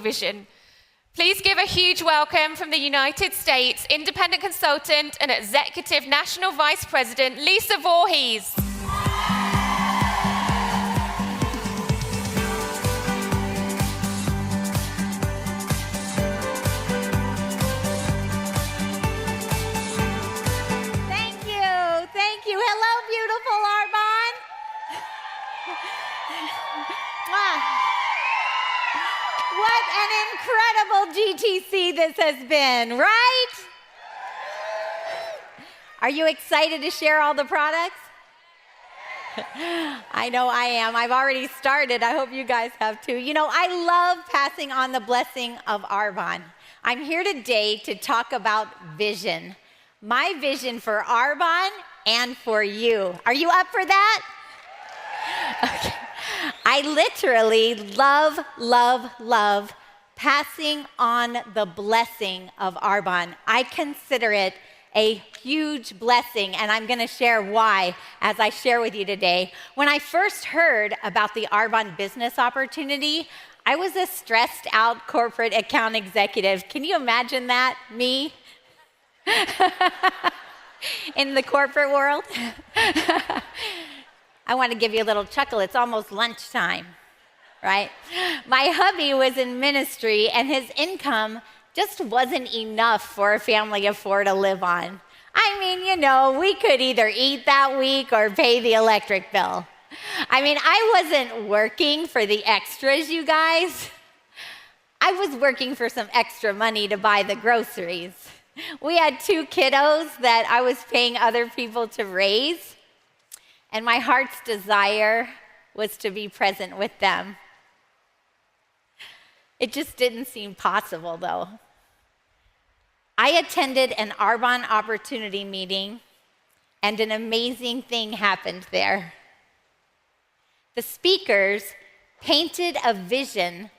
vision. Please give a huge welcome from the United States independent consultant and executive national vice president, Lisa Voorhies. Thank you. Hello, beautiful Arbonne. What an incredible GTC this has been, right? Are you excited to share all the products? I know I am. I've already started. I hope you guys have too. You know, I love passing on the blessing of Arbonne. I'm here today to talk about vision. My vision for Arbonne and for you. Are you up for that? Okay. I literally love passing on the blessing of Arbonne. I consider it a huge blessing, and I'm going to share why as I share with you today. When I first heard about the Arbonne business opportunity, I was a stressed out corporate account executive. Can you imagine that? Me? In the corporate world. I want to give you a little chuckle. It's almost lunchtime, right? My hubby was in ministry, and his income just wasn't enough for a family of four to live on. I mean, you know, we could either eat that week or pay the electric bill. I mean, I wasn't working for the extras, you guys. I was working for some extra money to buy the groceries. We had two kiddos that I was paying other people to raise, and my heart's desire was to be present with them. It just didn't seem possible, though. I attended an Arbonne opportunity meeting, and an amazing thing happened there. The speakers painted a vision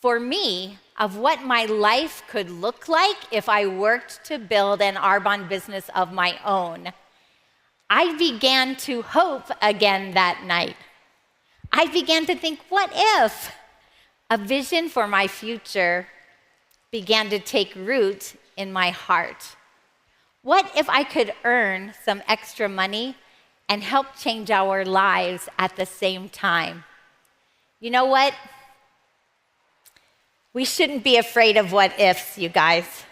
for me of what my life could look like if I worked to build an Arbonne business of my own. I began to hope again that night. I began to think, what if a vision for my future began to take root in my heart? What if I could earn some extra money and help change our lives at the same time? You know what? We shouldn't be afraid of what ifs, you guys.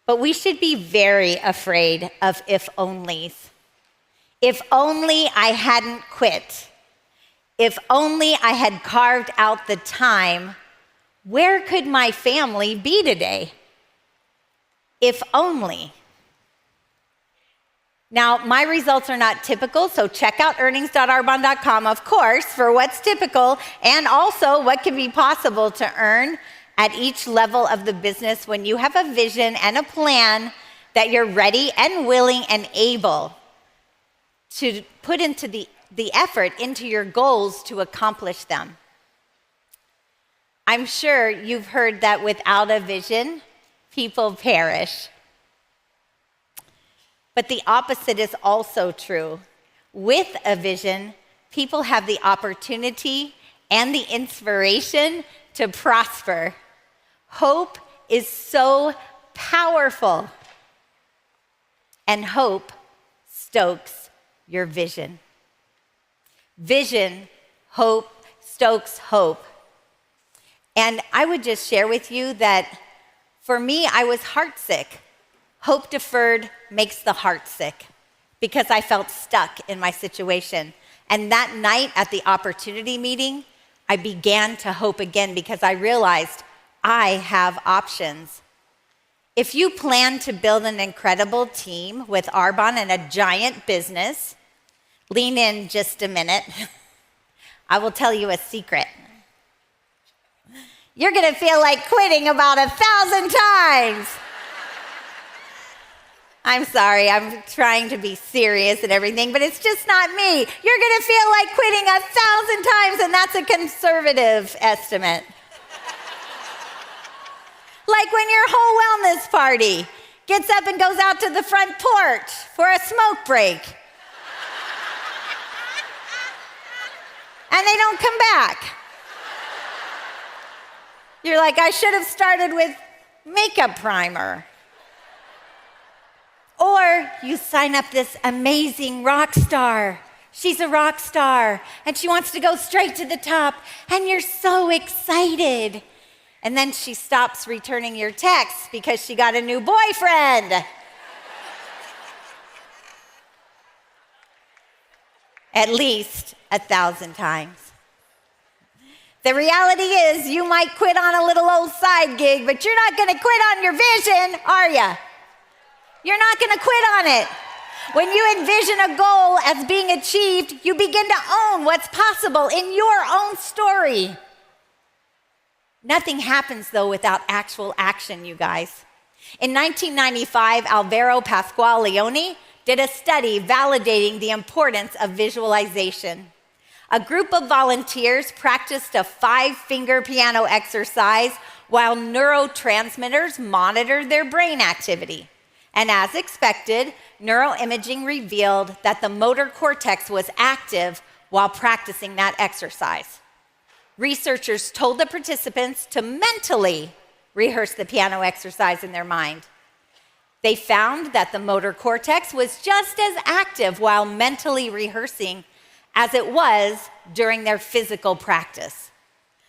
But we should be very afraid of if onlys. If only I hadn't quit. If only I had carved out the time, where could my family be today? If only. Now, my results are not typical, so check out earnings.arbonne.com, of course, for what's typical and also what can be possible to earn at each level of the business when you have a vision and a plan that you're ready and willing and able to put into the effort into your goals to accomplish them. I'm sure you've heard that without a vision, people perish. But the opposite is also true. With a vision, people have the opportunity and the inspiration to prosper. Hope is so powerful, and hope stokes your vision. Vision, hope, stokes hope. And I would just share with you that for me, I was heartsick. Hope deferred makes the heart sick because I felt stuck in my situation. And that night at the opportunity meeting, I began to hope again because I realized I have options. If you plan to build an incredible team with Arbonne and a giant business, lean in just a minute. I will tell you a secret. You're going to feel like quitting about 1,000 times. I'm sorry, I'm trying to be serious and everything, but it's just not me. You're going to feel like quitting 1,000 times, and that's a conservative estimate. Like when your whole wellness party gets up and goes out to the front porch for a smoke break. And they don't come back. You're like, I should have started with makeup primer. Or you sign up this amazing rock star. She's a rock star, and she wants to go straight to the top, and you're so excited. And then she stops returning your texts because she got a new boyfriend. At least 1,000 times. The reality is you might quit on a little old side gig, but you're not gonna quit on your vision, are you? You're not gonna quit on it. When you envision a goal as being achieved, you begin to own what's possible in your own story. Nothing happens, though, without actual action, you guys. In 1995, Alvaro Pascual-Leone did a study validating the importance of visualization. A group of volunteers practiced a 5-finger piano exercise while neurotransmitters monitored their brain activity. And as expected, neuroimaging revealed that the motor cortex was active while practicing that exercise. Researchers told the participants to mentally rehearse the piano exercise in their mind. They found that the motor cortex was just as active while mentally rehearsing as it was during their physical practice.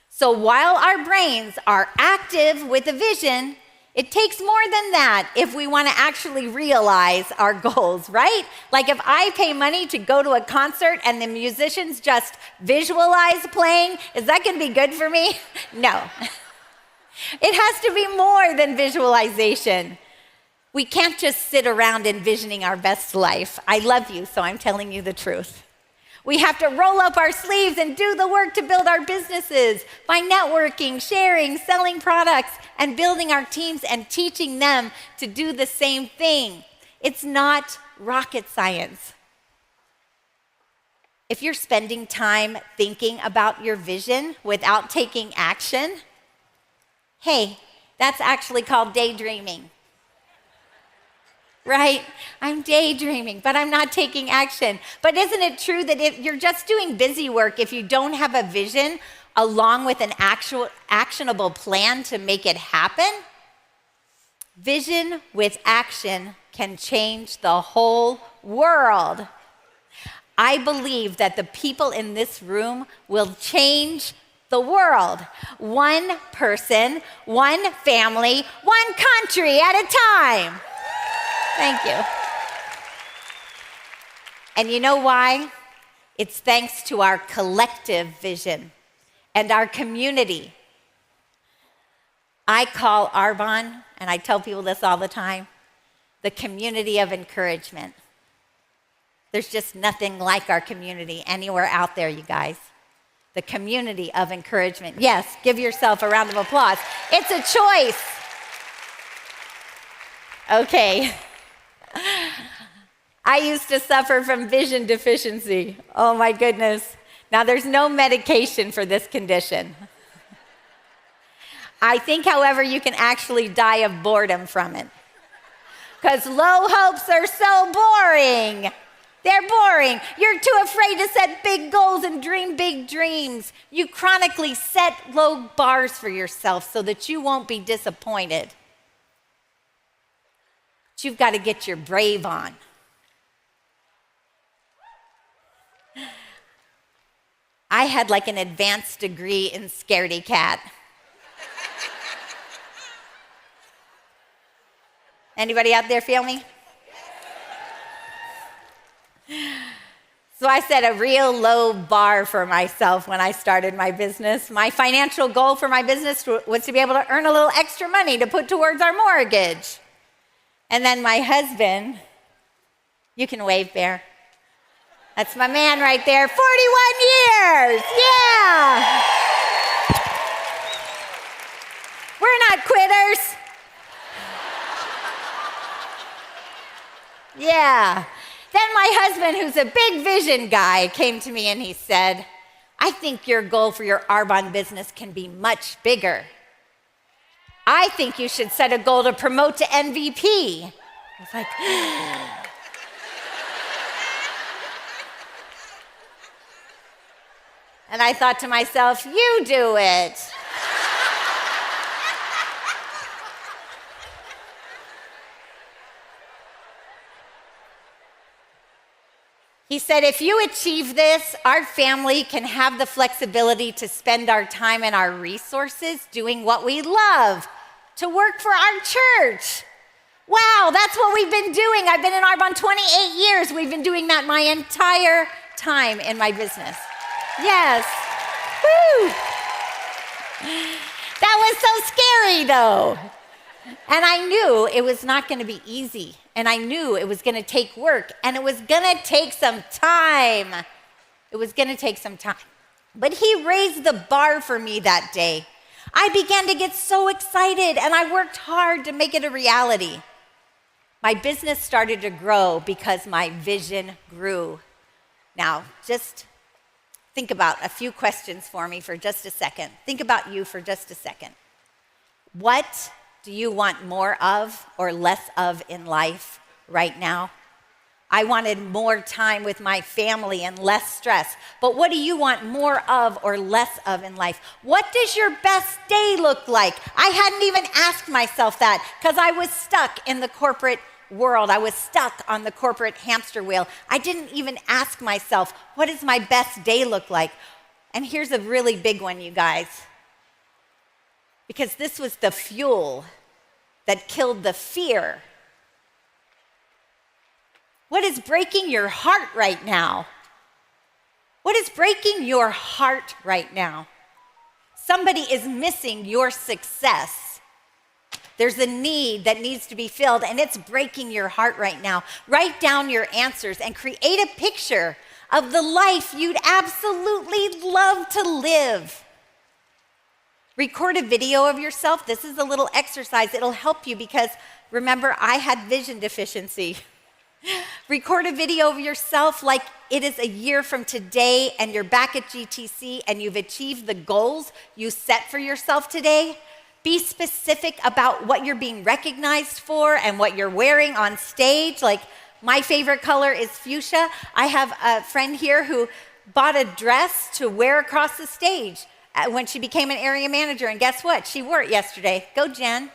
So while our brains are active with a vision, it takes more than that if we want to actually realize our goals, right? Like if I pay money to go to a concert and the musicians just visualize playing, is that going to be good for me? No. It has to be more than visualization. We can't just sit around envisioning our best life. I love you, so I'm telling you the truth. We have to roll up our sleeves and do the work to build our businesses by networking, sharing, selling products, and building our teams and teaching them to do the same thing. It's not rocket science. If you're spending time thinking about your vision without taking action, hey, that's actually called daydreaming. Right? I'm daydreaming, but I'm not taking action. But isn't it true that if you're just doing busy work, if you don't have a vision along with an actionable plan to make it happen, vision with action can change the whole world. I believe that the people in this room will change the world. One person, one family, one country at a time. Thank you. And you know why? It's thanks to our collective vision and our community. I call Arbonne, and I tell people this all the time, the community of encouragement. There's just nothing like our community anywhere out there, you guys. The community of encouragement. Yes, give yourself a round of applause. It's a choice. Okay. I used to suffer from vision deficiency. Oh my goodness. Now there's no medication for this condition. I think, however, you can actually die of boredom from it. Because low hopes are so boring. They're boring. You're too afraid to set big goals and dream big dreams. You chronically set low bars for yourself so that you won't be disappointed. But you've got to get your brave on. I had like an advanced degree in scaredy cat. Anybody out there feel me? So I set a real low bar for myself when I started my business. My financial goal for my business was to be able to earn a little extra money to put towards our mortgage. And then my husband, you can wave, Bear. That's my man right there, 41 years, yeah. We're not quitters. Yeah. Then my husband, who's a big vision guy, came to me and he said, I think your goal for your Arbonne business can be much bigger. I think you should set a goal to promote to ENVP. I was like, and I thought to myself, you do it. He said, if you achieve this, our family can have the flexibility to spend our time and our resources doing what we love, to work for our church. Wow, that's what we've been doing. I've been in Arbonne 28 years. We've been doing that my entire time in my business. Yes. Woo! That was so scary, though. And I knew it was not going to be easy. And I knew it was going to take work. And it was going to take some time. It was going to take some time. But he raised the bar for me that day. I began to get so excited, and I worked hard to make it a reality. My business started to grow because my vision grew. Now, just think about a few questions for me for just a second. Think about you for just a second. What do you want more of or less of in life right now? I wanted more time with my family and less stress. But what do you want more of or less of in life? What does your best day look like? I hadn't even asked myself that because I was stuck in the corporate world. I was stuck on the corporate hamster wheel. I didn't even ask myself, what does my best day look like? And here's a really big one, you guys. Because this was the fuel that killed the fear. What is breaking your heart right now? What is breaking your heart right now? Somebody is missing your success. There's a need that needs to be filled, and it's breaking your heart right now. Write down your answers and create a picture of the life you'd absolutely love to live. Record a video of yourself. This is a little exercise. It'll help you because, remember, I had vision deficiency. Record a video of yourself like it is a year from today and you're back at GTC and you've achieved the goals you set for yourself today. Be specific about what you're being recognized for and what you're wearing on stage. Like, my favorite color is fuchsia. I have a friend here who bought a dress to wear across the stage when she became an area manager, and guess what? She wore it yesterday. Go, Jen.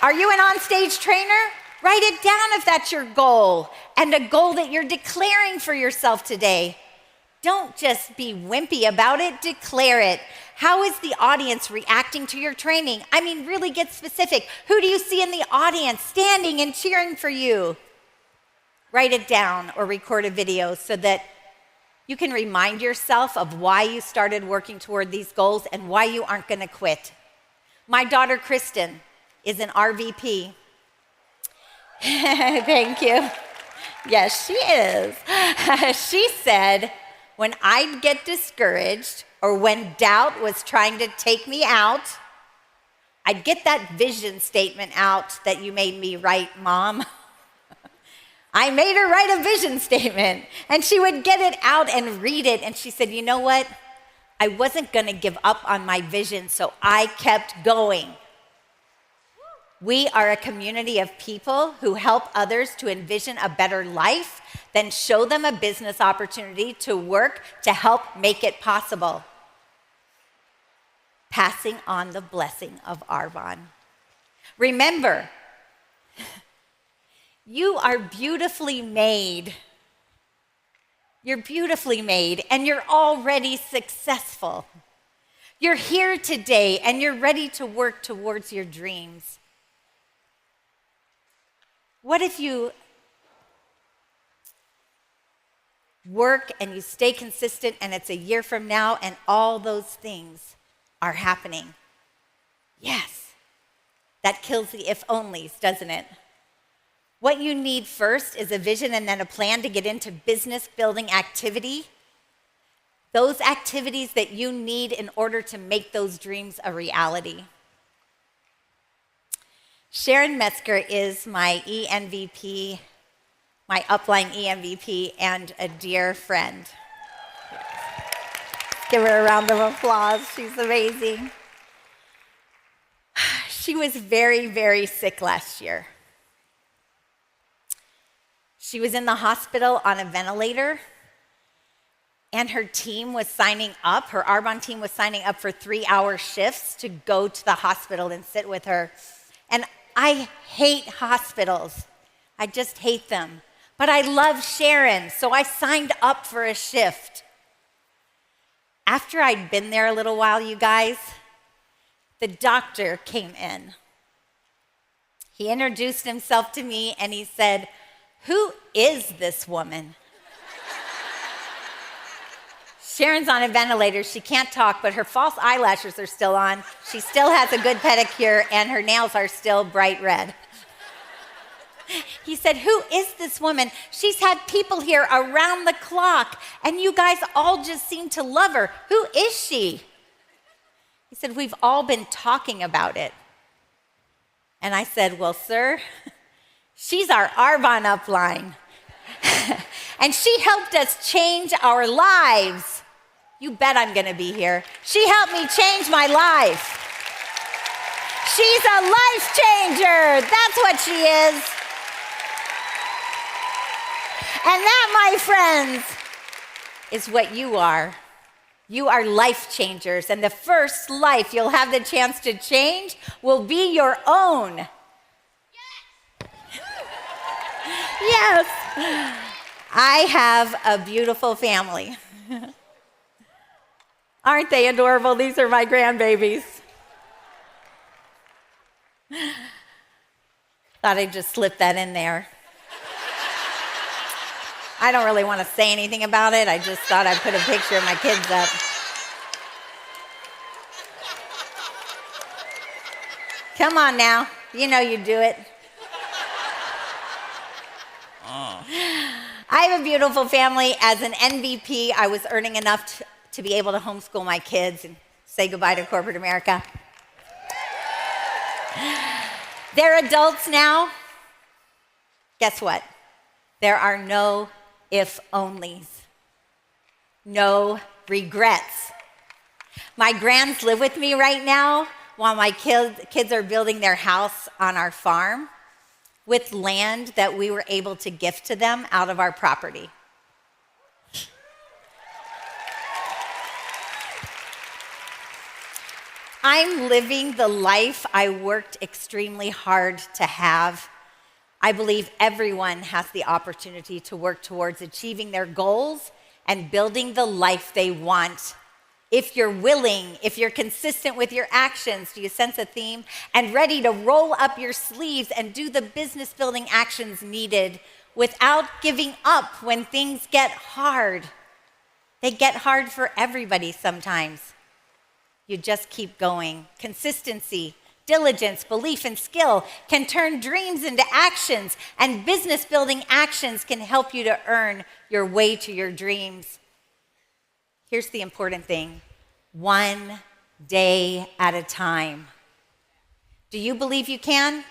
Are you an on-stage trainer? Write it down if that's your goal, and a goal that you're declaring for yourself today. Don't just be wimpy about it, declare it. How is the audience reacting to your training? I mean, really get specific. Who do you see in the audience standing and cheering for you? Write it down or record a video so that you can remind yourself of why you started working toward these goals and why you aren't going to quit. My daughter, Kristen, is an RVP. Thank you. Yes, she is. She said, when I'd get discouraged or when doubt was trying to take me out, I'd get that vision statement out that you made me write, Mom. I made her write a vision statement, and she would get it out and read it, and she said, you know what? I wasn't going to give up on my vision, so I kept going. We are a community of people who help others to envision a better life, then show them a business opportunity to work to help make it possible. Passing on the blessing of Arbonne. Remember, you are beautifully made. You're beautifully made, and you're already successful. You're here today, and you're ready to work towards your dreams. What if you work and you stay consistent and it's a year from now and all those things are happening? Yes, that kills the if-onlys, doesn't it? What you need first is a vision and then a plan to get into business building activity. Those activities that you need in order to make those dreams a reality. Sharon Metzger is my ENVP, my upline ENVP, and a dear friend. Give her a round of applause. She's amazing. She was very, very sick last year. She was in the hospital on a ventilator, and her team was signing up, her Arbonne team was signing up for 3-hour shifts to go to the hospital and sit with her. And I hate hospitals. I just hate them. but I love Sharon, so I signed up for a shift. After I'd been there a little while, you guys, the doctor came in. He introduced himself to me and he said, "Who is this woman?" Sharon's on a ventilator. She can't talk, but her false eyelashes are still on. She still has a good pedicure, and her nails are still bright red. He said, "Who is this woman? She's had people here around the clock, and you guys all just seem to love her. Who is she?" He said, "We've all been talking about it." And I said, "Well, sir, she's our Arbonne upline. And she helped us change our lives. You bet I'm gonna be here. She helped me change my life. She's a life changer. That's what she is. And that, my friends, is what you are. You are life changers. And the first life you'll have the chance to change will be your own. Yes. I have a beautiful family. Aren't they adorable? These are my grandbabies. Thought I'd just slip that in there. I don't really want to say anything about it. I just thought I'd put a picture of my kids up. Come on now. You know you do it. I have a beautiful family. As an ENVP, I was earning enough to be able to homeschool my kids and say goodbye to corporate America. They're adults now. Guess what? There are no if-onlys. No regrets. My grands live with me right now while my kids are building their house on our farm with land that we were able to gift to them out of our property. I'm living the life I worked extremely hard to have. I believe everyone has the opportunity to work towards achieving their goals and building the life they want. If you're willing, if you're consistent with your actions, do you sense a theme? And ready to roll up your sleeves and do the business building actions needed without giving up when things get hard. They get hard for everybody sometimes. You just keep going. Consistency, diligence, belief, and skill can turn dreams into actions, and business building actions can help you to earn your way to your dreams. Here's the important thing: one day at a time. Do you believe you can?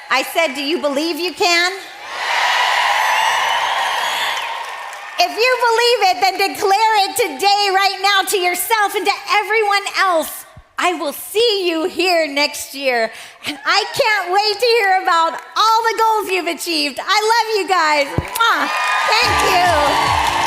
I said, do you believe you can? If you believe it, then declare it today, right now, to yourself and to everyone else. I will see you here next year. And I can't wait to hear about all the goals you've achieved. I love you guys. Mwah. Thank you.